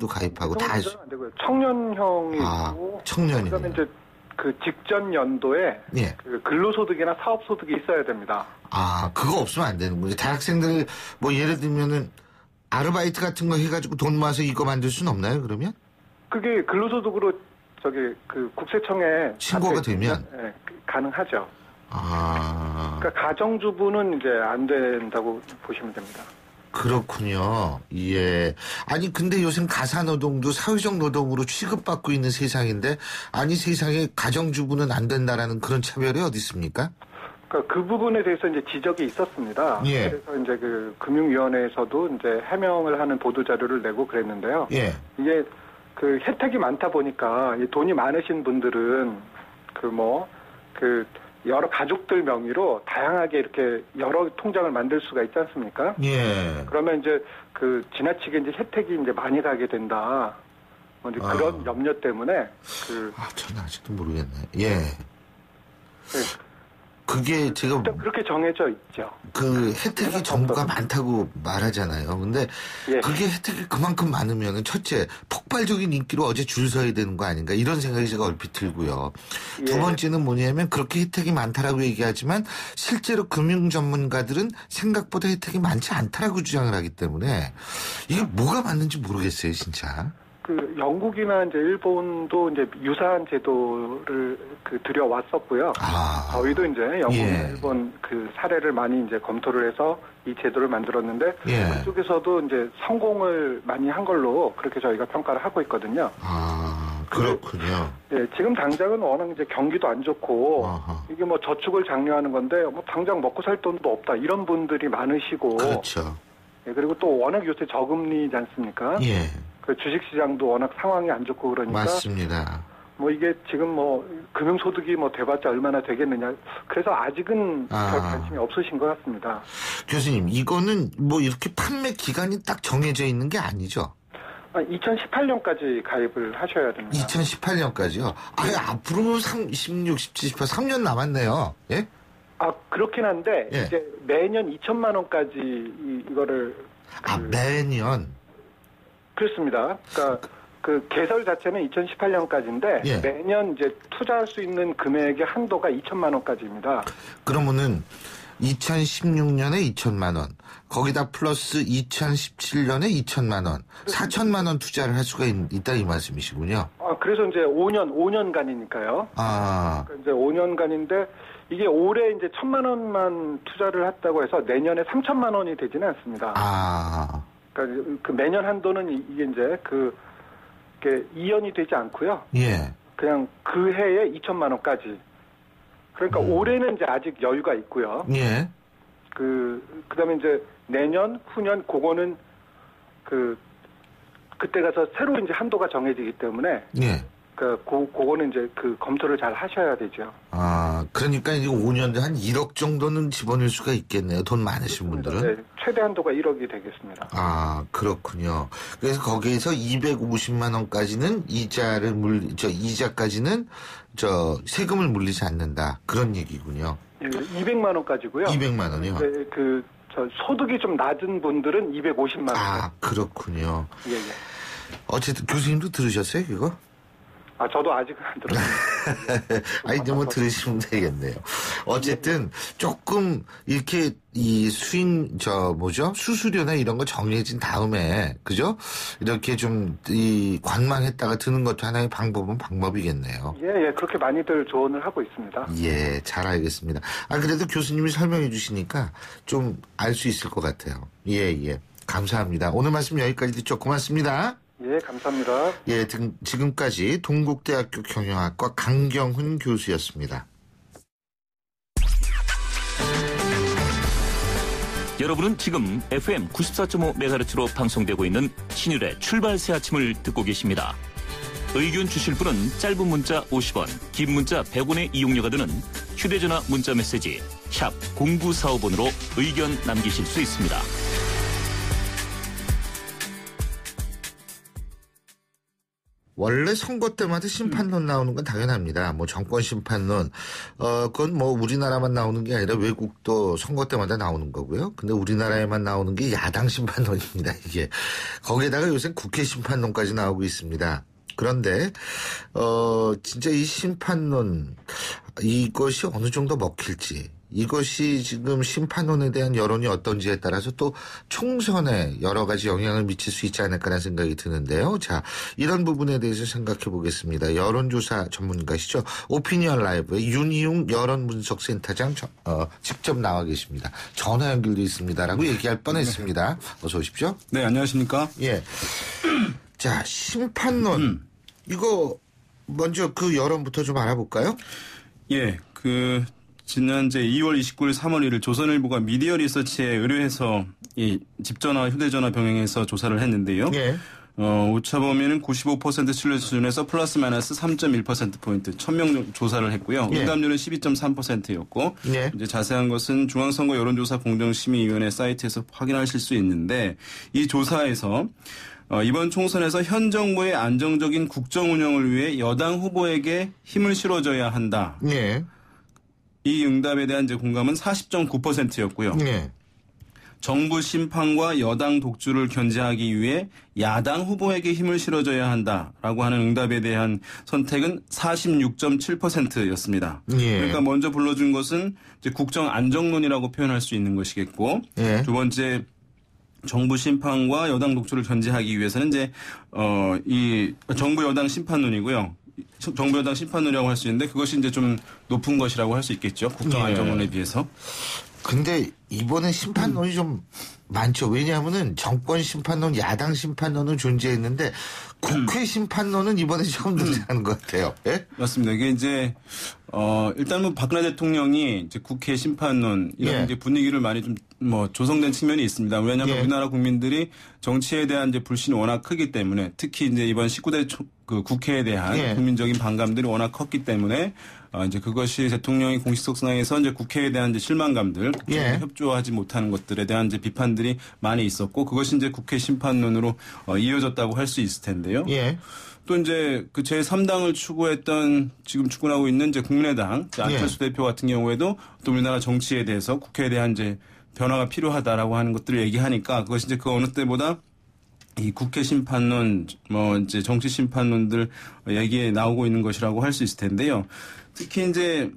가입하고 다 할 수. 안 되고요. 청년형이 있고 청년형. 그다음에 이제 그 직전 연도에 예. 그 근로소득이나 사업소득이 있어야 됩니다. 그거 없으면 안 되는 거죠. 대학생들 뭐 예를 들면은 아르바이트 같은 거 해가지고 돈 모아서 이거 만들 수는 없나요? 그러면? 그게 근로소득으로 그 국세청에 신고가 되면 가능하죠. 그러니까 가정주부는 이제 안 된다고 보시면 됩니다. 그렇군요. 예. 아니 근데 요즘 가사노동도 사회적 노동으로 취급받고 있는 세상인데 아니 세상에 가정주부는 안 된다라는 그런 차별이 어디 있습니까? 그러니까 그 부분에 대해서 이제 지적이 있었습니다. 예. 그래서 이제 그 금융위원회에서도 이제 해명을 하는 보도 자료를 내고 그랬는데요. 예. 이게 그 혜택이 많다 보니까 이 돈이 많으신 분들은 여러 가족들 명의로 다양하게 이렇게 여러 통장을 만들 수가 있지 않습니까? 예. 그러면 이제 그 지나치게 이제 혜택이 이제 많이 가게 된다. 이제 그런 염려 때문에 저는 아직도 모르겠네. 예. 그게 제가 그렇게 정해져 있죠. 그 혜택이 정부가 많다고 말하잖아요. 근데 그게 혜택이 그만큼 많으면 첫째 폭발적인 인기로 어제 줄 서야 되는 거 아닌가 이런 생각이 제가 얼핏 들고요. 두 번째는 뭐냐면 그렇게 혜택이 많다라고 얘기하지만 실제로 금융 전문가들은 생각보다 혜택이 많지 않다라고 주장을 하기 때문에 이게 뭐가 맞는지 모르겠어요, 진짜. 그 영국이나 이제 일본도 이제 유사한 제도를 들여왔었고요. 저희도 이제 영국이나 일본 그 사례를 많이 이제 검토를 해서 이 제도를 만들었는데 그쪽에서도 이제 성공을 많이 한 걸로 그렇게 저희가 평가를 하고 있거든요. 그렇군요. 네, 지금 당장은 워낙 이제 경기도 안 좋고 이게 뭐 저축을 장려하는 건데 뭐 당장 먹고 살 돈도 없다 이런 분들이 많으시고. 그렇죠. 네, 그리고 또 워낙 요새 저금리지 않습니까? 예. 그 주식시장도 워낙 상황이 안 좋고 그러니까. 맞습니다. 뭐 이게 지금 뭐 금융소득이 뭐 돼봤자 얼마나 되겠느냐. 그래서 아직은 별 관심이 없으신 것 같습니다. 교수님, 이거는 뭐 이렇게 판매 기간이 딱 정해져 있는 게 아니죠? 2018년까지 가입을 하셔야 됩니다. 2018년까지요? 앞으로 16, 17, 18, 3년 남았네요. 예? 그렇긴 한데, 예. 이제 매년 2천만 원까지 이거를. 매년? 그렇습니다. 그러니까 그 개설 자체는 2018년까지인데, 예. 매년 이제 투자할 수 있는 금액의 한도가 2천만 원까지입니다. 그러면은 2016년에 2천만 원, 거기다 플러스 2017년에 2천만 원, 4천만 원 투자를 할 수가 있다 이 말씀이시군요. 그래서 이제 5년간이니까요. 그러니까 이제 5년간인데 이게 올해 이제 1,000만 원만 투자를 했다고 해서 내년에 3천만 원이 되지는 않습니다. 그러니까 그 매년 한도는 이게 이제 그게 2년이 되지 않고요. 예. 그냥 그 해에 2천만 원까지. 그러니까 올해는 이제 아직 여유가 있고요. 예. 그다음에 이제 내년, 후년 그거는 그때 가서 새로 이제 한도가 정해지기 때문에 예. 그거는 이제 검토를 잘 하셔야 되죠. 그러니까 이제 5년 뒤에 한 1억 정도는 집어넣을 수가 있겠네요. 돈 많으신 분들은. 네, 최대 한도가 1억이 되겠습니다. 그렇군요. 그래서 거기에서 250만 원까지는 이자까지는 세금을 물리지 않는다. 그런 얘기군요. 예, 200만 원까지고요. 200만 원이요? 네, 소득이 좀 낮은 분들은 250만 원. 그렇군요. 예. 어쨌든 교수님도 들으셨어요, 이거? 저도 아직은 안 들었습니다. 이제 뭐 들으시면 되겠네요. 어쨌든 조금 이렇게 이 수수료나 이런 거 정해진 다음에, 그죠? 이렇게 좀 관망했다가 드는 것도 하나의 방법이겠네요. 예, 그렇게 많이들 조언을 하고 있습니다. 예, 잘 알겠습니다. 그래도 교수님이 설명해 주시니까 좀 알 수 있을 것 같아요. 예. 감사합니다. 오늘 말씀 여기까지 듣죠. 고맙습니다. 예, 감사합니다. 예, 지금까지 동국대학교 경영학과 강경훈 교수였습니다. 여러분은 지금 FM 94.5MHz로 방송되고 있는 신율의 출발 새 아침을 듣고 계십니다. 의견 주실 분은 짧은 문자 50원, 긴 문자 100원의 이용료가 드는 휴대전화 문자 메시지 샵 0945번으로 의견 남기실 수 있습니다. 원래 선거 때마다 심판론 나오는 건 당연합니다. 뭐 정권 심판론, 그건 뭐 우리나라만 나오는 게 아니라 외국도 선거 때마다 나오는 거고요. 근데 우리나라에만 나오는 게 야당 심판론입니다, 이게. 거기에다가 요새 국회 심판론까지 나오고 있습니다. 그런데, 진짜 이 심판론, 이것이 어느 정도 먹힐지, 이것이 지금 심판론에 대한 여론이 어떤지에 따라서 또 총선에 여러 가지 영향을 미칠 수 있지 않을까라는 생각이 드는데요. 자, 이런 부분에 대해서 생각해 보겠습니다. 여론조사 전문가시죠. 오피니언 라이브의 윤희웅 여론분석센터장 직접 나와 계십니다. 전화 연결도 있습니다라고 얘기할 뻔했습니다. 어서 오십시오. 네, 안녕하십니까? 예. 자, 심판론. 이거 먼저 그 여론부터 좀 알아볼까요? 예, 지난 2월 29일, 3월 1일 조선일보가 미디어 리서치에 의뢰해서 이 집전화, 휴대전화 병행해서 조사를 했는데요. 예. 오차범위는 95% 신뢰 수준에서 플러스 마이너스 3.1%포인트 1000명 조사를 했고요. 예. 응답률은 12.3%였고 예. 이제 자세한 것은 중앙선거 여론조사 공정심의위원회 사이트에서 확인하실 수 있는데 이 조사에서 이번 총선에서 현 정부의 안정적인 국정 운영을 위해 여당 후보에게 힘을 실어줘야 한다. 예. 이 응답에 대한 이제 공감은 40.9%였고요. 네. 정부 심판과 여당 독주를 견제하기 위해 야당 후보에게 힘을 실어줘야 한다라고 하는 응답에 대한 선택은 46.7%였습니다. 예. 그러니까 먼저 불러준 것은 이제 국정 안정론이라고 표현할 수 있는 것이겠고, 두 번째 정부 심판과 여당 독주를 견제하기 위해서는 이제 이 정부 여당 심판론이고요. 정부 여당 심판론이라고 할 수 있는데 그것이 이제 좀 높은 것이라고 할 수 있겠죠. 국정안정론에 비해서. 근데 이번에 심판론이 좀 많죠. 왜냐하면은 정권 심판론, 야당 심판론은 존재했는데 국회 심판론은 이번에 처음 등장하는 것 같아요. 예? 맞습니다. 이게 이제 일단 뭐 박근혜 대통령이 이제 국회 심판론 이런 이제 분위기를 많이 좀 뭐 조성된 측면이 있습니다. 왜냐하면 우리나라 국민들이 정치에 대한 이제 불신이 워낙 크기 때문에 특히 이제 이번 19대 그 국회에 대한 국민적인 반감들이 워낙 컸기 때문에 이제 그것이 대통령이 공식석상에서 이제 국회에 대한 이제 실망감들, 협조하지 못하는 것들에 대한 이제 비판들이 많이 있었고 그것이 이제 국회 심판론으로 이어졌다고 할 수 있을 텐데요. 또 이제 그 제3당을 추구했던 지금 추구하고 있는 이제 국민의당 안철수 대표 같은 경우에도 또 우리나라 정치에 대해서 국회에 대한 이제 변화가 필요하다라고 하는 것들을 얘기하니까 그것이 이제 그 어느 때보다 이 국회 심판론, 뭐 이제 정치 심판론들 얘기에 나오고 있는 것이라고 할 수 있을 텐데요. 특히 이제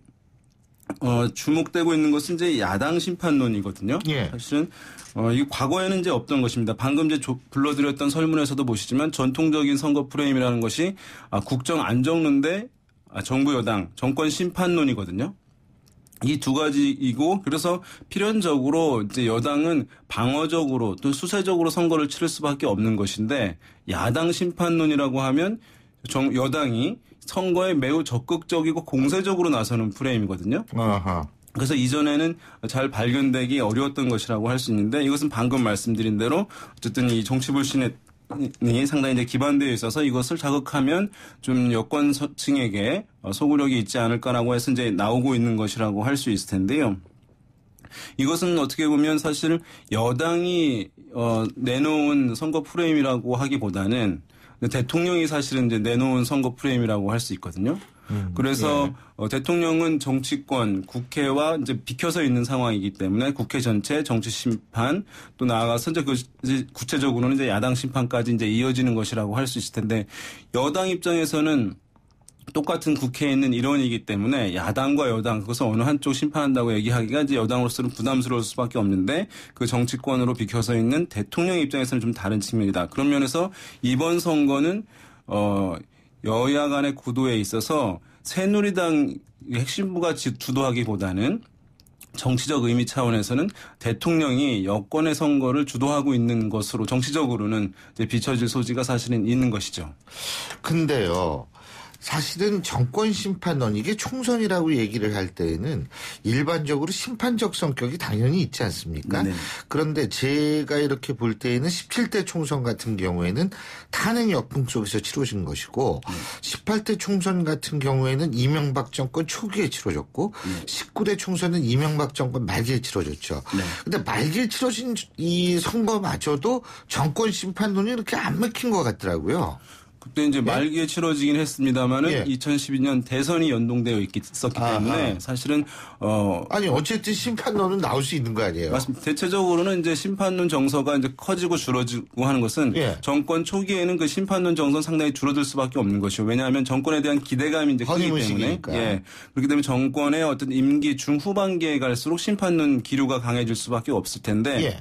주목되고 있는 것은 이제 야당 심판론이거든요. 사실은 이 과거에는 이제 없던 것입니다. 방금 이제 불러드렸던 설문에서도 보시지만 전통적인 선거 프레임이라는 것이 국정 안정론 대 정부 여당 정권 심판론이거든요. 이 두 가지이고 그래서 필연적으로 이제 여당은 방어적으로 또 수세적으로 선거를 치를 수밖에 없는 것인데 야당 심판론이라고 하면 여당이 선거에 매우 적극적이고 공세적으로 나서는 프레임이거든요. 그래서 이전에는 잘 발견되기 어려웠던 것이라고 할 수 있는데 이것은 방금 말씀드린 대로 어쨌든 이 정치 불신에 상당히 이제 기반되어 있어서 이것을 자극하면 좀 여권층에게 소구력이 있지 않을까라고 해서 이제 나오고 있는 것이라고 할 수 있을 텐데요. 이것은 어떻게 보면 사실 여당이 내놓은 선거 프레임이라고 하기보다는 대통령이 사실은 이제 내놓은 선거 프레임이라고 할 수 있거든요. 그래서 대통령은 정치권, 국회와 이제 비켜서 있는 상황이기 때문에 국회 전체 정치 심판 또 나아가서 이제 구체적으로는 이제 야당 심판까지 이제 이어지는 것이라고 할 수 있을 텐데 여당 입장에서는 똑같은 국회에 있는 일원이기 때문에 야당과 여당 그것을 어느 한쪽 심판한다고 얘기하기가 이제 여당으로서는 부담스러울 수밖에 없는데 그 정치권으로 비켜서 있는 대통령 입장에서는 좀 다른 측면이다. 그런 면에서 이번 선거는 여야 간의 구도에 있어서 새누리당 핵심부가 주도하기보다는 정치적 의미 차원에서는 대통령이 여권의 선거를 주도하고 있는 것으로 정치적으로는 이제 비춰질 소지가 사실은 있는 것이죠. 근데요. 사실은 정권 심판론 이게 총선이라고 얘기를 할 때에는 일반적으로 심판적 성격이 당연히 있지 않습니까? 그런데 제가 이렇게 볼 때에는 17대 총선 같은 경우에는 탄핵 역풍 속에서 치러진 것이고 18대 총선 같은 경우에는 이명박 정권 초기에 치러졌고 19대 총선은 이명박 정권 말기에 치러졌죠. 근데 말기에 치러진 이 선거마저도 정권 심판론이 이렇게 안 먹힌 것 같더라고요. 그때 이제 말기에 치러지긴 했습니다만은 2012년 대선이 연동되어 있었기 때문에 사실은 아니 어쨌든 심판론은 나올 수 있는 거 아니에요? 맞습니다. 대체적으로는 이제 심판론 정서가 이제 커지고 줄어지고 하는 것은 정권 초기에는 그 심판론 정서는 상당히 줄어들 수밖에 없는 것이요. 왜냐하면 정권에 대한 기대감이 이제 크기 때문에 그렇기 때문에 정권의 어떤 임기 중후반기에 갈수록 심판론 기류가 강해질 수밖에 없을 텐데.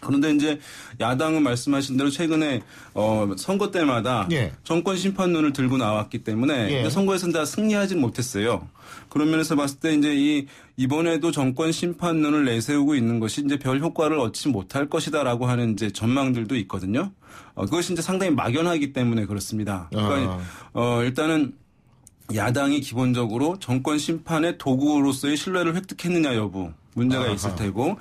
그런데 이제 야당은 말씀하신 대로 최근에 선거 때마다 정권 심판론을 들고 나왔기 때문에 선거에서는 다 승리하지는 못했어요. 그런 면에서 봤을 때 이제 이번에도 정권 심판론을 내세우고 있는 것이 이제 별 효과를 얻지 못할 것이다라고 하는 이제 전망들도 있거든요. 그것이 이제 상당히 막연하기 때문에 그렇습니다. 그러니까 일단은 야당이 기본적으로 정권 심판의 도구로서의 신뢰를 획득했느냐 여부. 문제가 있을 테고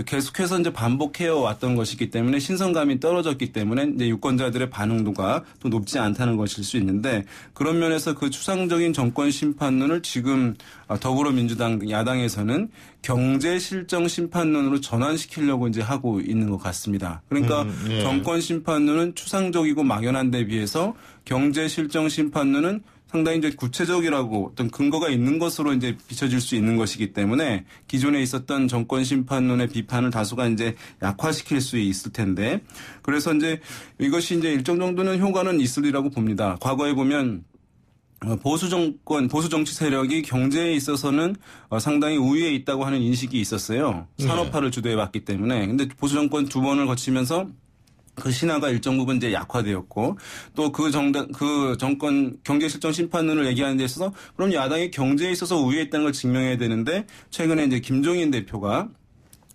계속해서 이제 반복해어 왔던 것이기 때문에 신선감이 떨어졌기 때문에 이제 유권자들의 반응도가 또 높지 않다는 것일 수 있는데 그런 면에서 그 추상적인 정권 심판론을 지금 더불어민주당 야당에서는 경제 실정 심판론으로 전환시키려고 이제 하고 있는 것 같습니다. 그러니까 정권 심판론은 추상적이고 막연한 데 비해서 경제 실정 심판론은 상당히 이제 구체적이라고 어떤 근거가 있는 것으로 이제 비춰질 수 있는 것이기 때문에 기존에 있었던 정권 심판론의 비판을 다소가 이제 약화시킬 수 있을 텐데 그래서 이제 이것이 이제 일정 정도는 효과는 있으리라고 봅니다. 과거에 보면 보수 정치 세력이 경제에 있어서는 상당히 우위에 있다고 하는 인식이 있었어요. 산업화를 주도해왔기 때문에. 근데 보수 정권 2번을 거치면서 그 신화가 일정 부분 이제 약화되었고 또 그 정권 경제 실정 심판론을 얘기하는 데 있어서 그럼 야당이 경제에 있어서 우위에 있다는 걸 증명해야 되는데 최근에 이제 김종인 대표가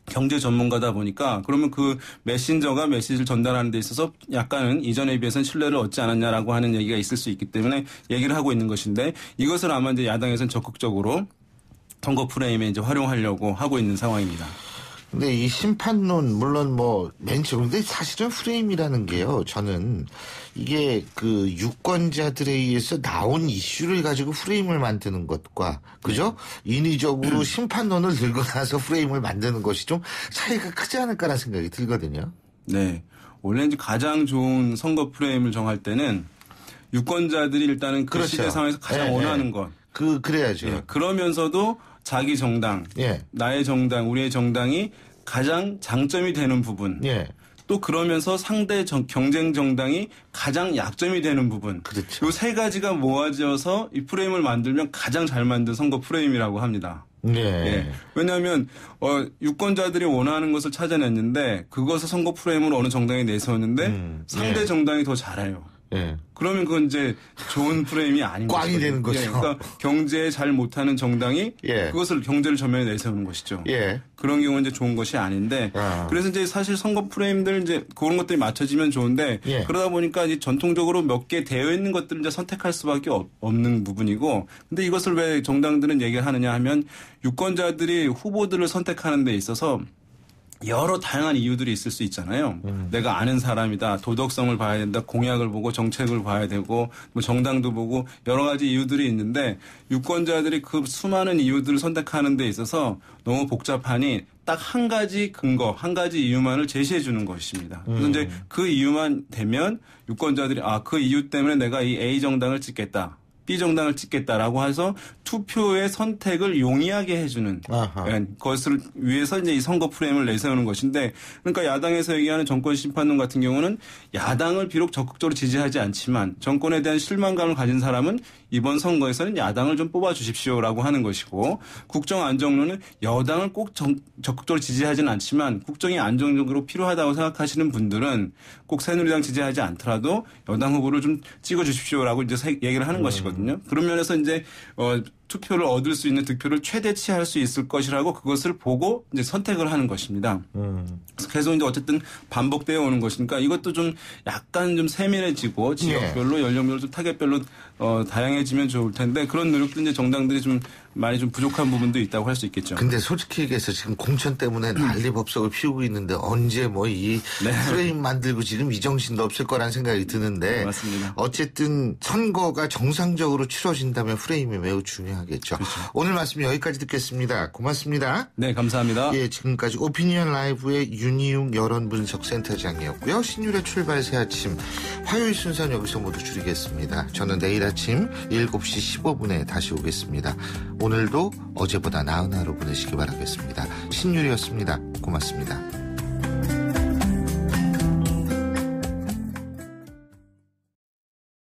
경제 전문가다 보니까 그러면 그 메신저가 메시지를 전달하는 데 있어서 약간은 이전에 비해서는 신뢰를 얻지 않았냐라고 하는 얘기가 있을 수 있기 때문에 얘기를 하고 있는 것인데 이것을 아마 이제 야당에서는 적극적으로 선거 프레임에 이제 활용하려고 하고 있는 상황입니다. 근데 이 심판론 물론 맨 처음인데 사실은 프레임이라는 게요. 저는 이게 그 유권자들에 의해서 나온 이슈를 가지고 프레임을 만드는 것과 그죠? 인위적으로 심판론을 들고 나서 프레임을 만드는 것이 좀 차이가 크지 않을까라는 생각이 들거든요. 네. 원래 이제 가장 좋은 선거 프레임을 정할 때는 유권자들이 일단은 그 그렇죠. 시대 상황에서 가장 원하는 것. 그래야죠. 네. 그러면서도 자기 정당, 나의 정당, 우리의 정당이 가장 장점이 되는 부분. 또 그러면서 상대 경쟁 정당이 가장 약점이 되는 부분. 그렇죠. 이 세 가지가 모아져서 이 프레임을 만들면 가장 잘 만든 선거 프레임이라고 합니다. 예. 왜냐하면 유권자들이 원하는 것을 찾아냈는데 그것을 선거 프레임으로 어느 정당에 내세웠는데 상대 정당이 더 잘해요. 그러면 그건 이제 좋은 프레임이 아닌 거죠. 꽝이 되는 거죠. 그러니까 경제에 잘 못하는 정당이 그것을 경제를 전면에 내세우는 것이죠. 그런 경우는 이제 좋은 것이 아닌데 그래서 이제 사실 선거 프레임들 이제 그런 것들이 맞춰지면 좋은데 그러다 보니까 이제 전통적으로 몇 개 되어 있는 것들을 이제 선택할 수밖에 없는 부분이고 근데 이것을 왜 정당들은 얘기를 하느냐 하면 유권자들이 후보들을 선택하는 데 있어서 여러 다양한 이유들이 있을 수 있잖아요. 내가 아는 사람이다. 도덕성을 봐야 된다. 공약을 보고 정책을 봐야 되고 뭐 정당도 보고 여러 가지 이유들이 있는데 유권자들이 그 수많은 이유들을 선택하는 데 있어서 너무 복잡하니 딱 한 가지 근거, 한 가지 이유만을 제시해 주는 것입니다. 그래서 이제 그 이유만 되면 유권자들이 그 이유 때문에 내가 이 A 정당을 찍겠다. B 정당을 찍겠다라고 해서 투표의 선택을 용이하게 해주는 것을 위해서 이제 이 선거 프레임을 내세우는 것인데 그러니까 야당에서 얘기하는 정권 심판론 같은 경우는 야당을 비록 적극적으로 지지하지 않지만 정권에 대한 실망감을 가진 사람은 이번 선거에서는 야당을 좀 뽑아주십시오라고 하는 것이고 국정 안정론은 여당을 꼭 적극적으로 지지하지는 않지만 국정이 안정적으로 필요하다고 생각하시는 분들은 꼭 새누리당 지지하지 않더라도 여당 후보를 좀 찍어주십시오라고 이제 얘기를 하는 것이거든요. 그런 면에서 이제 투표를 얻을 수 있는 득표를 최대치할 수 있을 것이라고 그것을 보고 이제 선택을 하는 것입니다. 그래서 이제 어쨌든 반복되어 오는 것이니까 이것도 좀 약간 좀 세밀해지고 지역별로 연령별로 좀 타겟별로 다양해지면 좋을 텐데 그런 노력도 이제 정당들이 좀 많이 좀 부족한 부분도 있다고 할 수 있겠죠. 근데 솔직히 얘기해서 지금 공천 때문에 난리 법석을 피우고 있는데 언제 이 프레임 만들고 지금 이 정신도 없을 거란 생각이 드는데 맞습니다. 어쨌든 선거가 정상적으로 치러진다면 프레임이 매우 중요하겠죠. 그렇죠. 오늘 말씀 여기까지 듣겠습니다. 고맙습니다. 네, 감사합니다. 예, 지금까지 오피니언 라이브의 윤희웅 여론분석센터장이었고요. 신율의 출발 새 아침 화요일 순서는 여기서 모두 줄이겠습니다. 저는 내일 아침 7시 15분에 다시 오겠습니다. 오늘도 어제보다 나은 하루 보내시기 바라겠습니다. 신율이었습니다. 고맙습니다.